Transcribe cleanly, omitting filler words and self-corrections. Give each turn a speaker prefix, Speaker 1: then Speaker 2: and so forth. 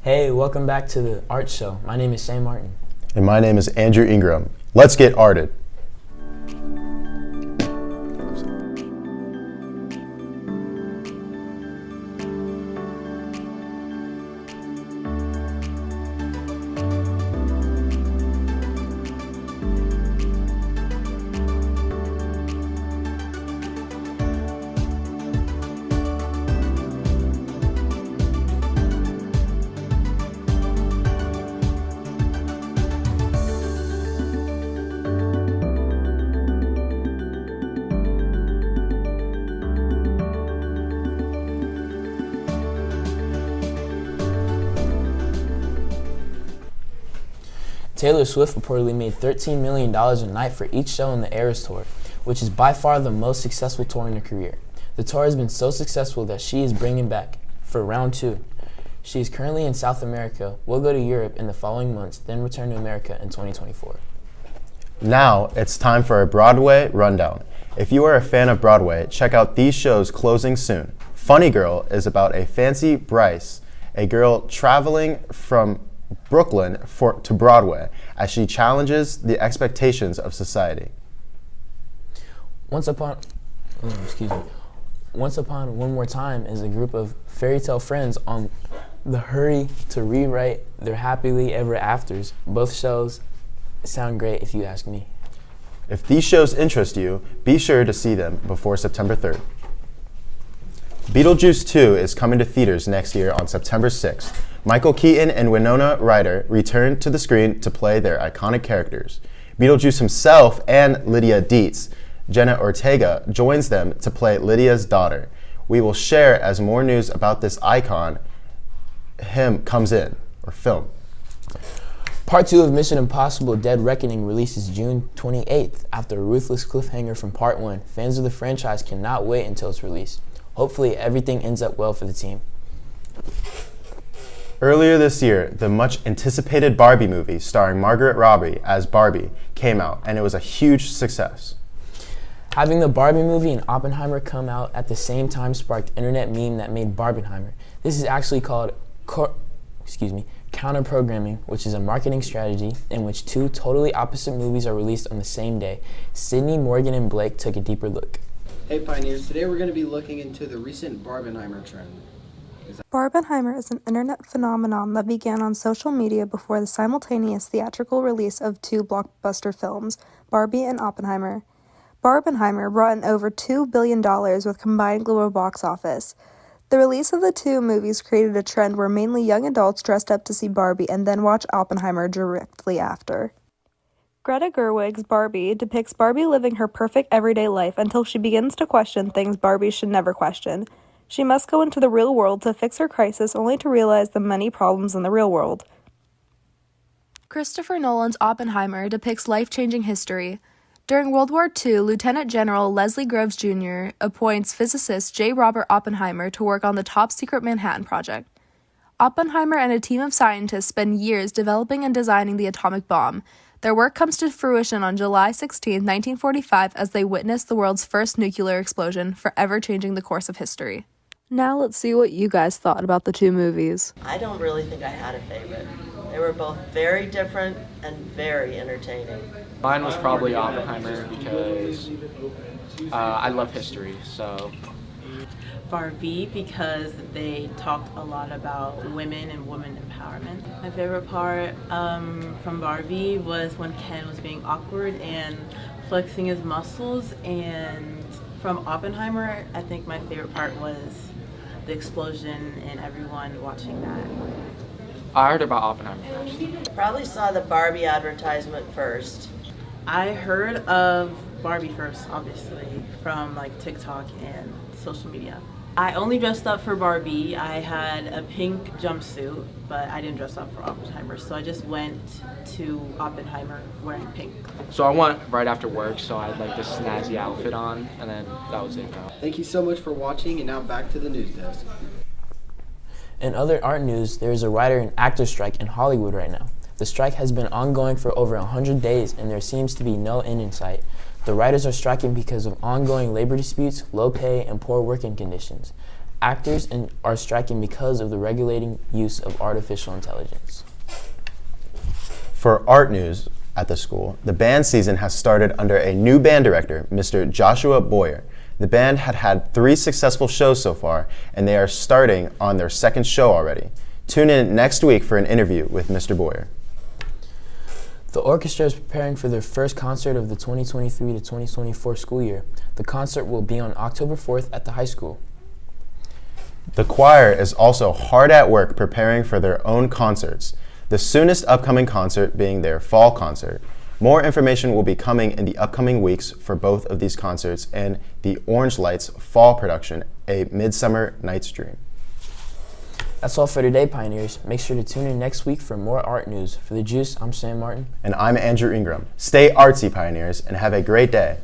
Speaker 1: Hey, welcome back to the art show. My name is Shane Martin.
Speaker 2: And my name is Andrew Ingram. Let's get arted.
Speaker 1: Taylor Swift reportedly made $13 million a night for each show on the Eras Tour, which is by far the most successful tour in her career. The tour has been so successful that she is bringing back for round 2. She is currently in South America, will go to Europe in the following months, then return to America in 2024.
Speaker 2: Now it's time for a Broadway rundown. If you are a fan of Broadway, check out these shows closing soon. Funny Girl is about a Fancy Bryce, a girl traveling from Brooklyn to Broadway as she challenges the expectations of society.
Speaker 1: Once Upon One More Time is a group of fairy tale friends on the hurry to rewrite their happily ever afters. Both shows sound great if you ask me.
Speaker 2: If these shows interest you, be sure to see them before September 3rd. Beetlejuice 2 is coming to theaters next year on September 6th. Michael Keaton and Winona Ryder return to the screen to play their iconic characters. Beetlejuice himself and Lydia Dietz, Jenna Ortega, joins them to play Lydia's daughter. We will share as more news about this icon comes in, or film.
Speaker 1: Part 2 of Mission Impossible Dead Reckoning releases June 28th. After a ruthless cliffhanger from Part 1, fans of the franchise cannot wait until it's released. Hopefully everything ends up well for the team.
Speaker 2: Earlier this year, the much-anticipated Barbie movie starring Margaret Robbie as Barbie came out, and it was a huge success.
Speaker 1: Having the Barbie movie and Oppenheimer come out at the same time sparked internet meme that made Barbenheimer. This is actually called counter-programming, which is a marketing strategy in which two totally opposite movies are released on the same day. Sydney, Morgan, and Blake took a deeper look.
Speaker 3: Hey Pioneers, today we're going to be looking into the recent Barbenheimer trend.
Speaker 4: Barbenheimer is an internet phenomenon that began on social media before the simultaneous theatrical release of two blockbuster films, Barbie and Oppenheimer. Barbenheimer brought in over $2 billion with combined global box office. The release of the two movies created a trend where mainly young adults dressed up to see Barbie and then watch Oppenheimer directly after. Greta Gerwig's Barbie depicts Barbie living her perfect everyday life until she begins to question things Barbie should never question. She must go into the real world to fix her crisis only to realize the many problems in the real world. Christopher Nolan's Oppenheimer depicts life-changing history. During World War II, Lieutenant General Leslie Groves Jr. appoints physicist J. Robert Oppenheimer to work on the top-secret Manhattan Project. Oppenheimer and a team of scientists spend years developing and designing the atomic bomb. Their work comes to fruition on July 16, 1945, as they witness the world's first nuclear explosion, forever changing the course of history. Now let's see what you guys thought about the two movies.
Speaker 5: I don't really think I had a favorite. They were both very different and very entertaining.
Speaker 6: Mine was probably Oppenheimer because I love history, so.
Speaker 7: Barbie because they talked a lot about women and women empowerment. My favorite part from Barbie was when Ken was being awkward and flexing his muscles, and from Oppenheimer, I think my favorite part was the explosion and everyone watching that.
Speaker 6: I heard about Oppenheimer first.
Speaker 5: Probably saw the Barbie advertisement first.
Speaker 7: I heard of Barbie first, obviously, from like TikTok and social media. I only dressed up for Barbie. I had a pink jumpsuit, but I didn't dress up for Oppenheimer, so I just went to Oppenheimer wearing pink.
Speaker 6: So I went right after work, so I had like this snazzy outfit on, and then that was it.
Speaker 3: Thank you so much for watching, and now back to the news desk.
Speaker 1: In other art news, there is a writer and actor strike in Hollywood right now. The strike has been ongoing for over 100 days, and there seems to be no end in sight. The writers are striking because of ongoing labor disputes, low pay, and poor working conditions. actors are striking because of the regulating use of artificial intelligence.
Speaker 2: For art news at the school, the band season has started under a new band director, Mr. Joshua Boyer. The band had 3 successful shows so far, and they are starting on their 2nd show already. Tune in next week for an interview with Mr. Boyer.
Speaker 1: The orchestra is preparing for their first concert of the 2023 to 2024 school year. The concert will be on October 4th at the high school.
Speaker 2: The choir is also hard at work preparing for their own concerts, the soonest upcoming concert being their fall concert. More information will be coming in the upcoming weeks for both of these concerts and the Orange Lights fall production, A Midsummer Night's Dream.
Speaker 1: That's all for today, Pioneers. Make sure to tune in next week for more art news. For The Juice, I'm Sam Martin.
Speaker 2: And I'm Andrew Ingram. Stay artsy, Pioneers, and have a great day.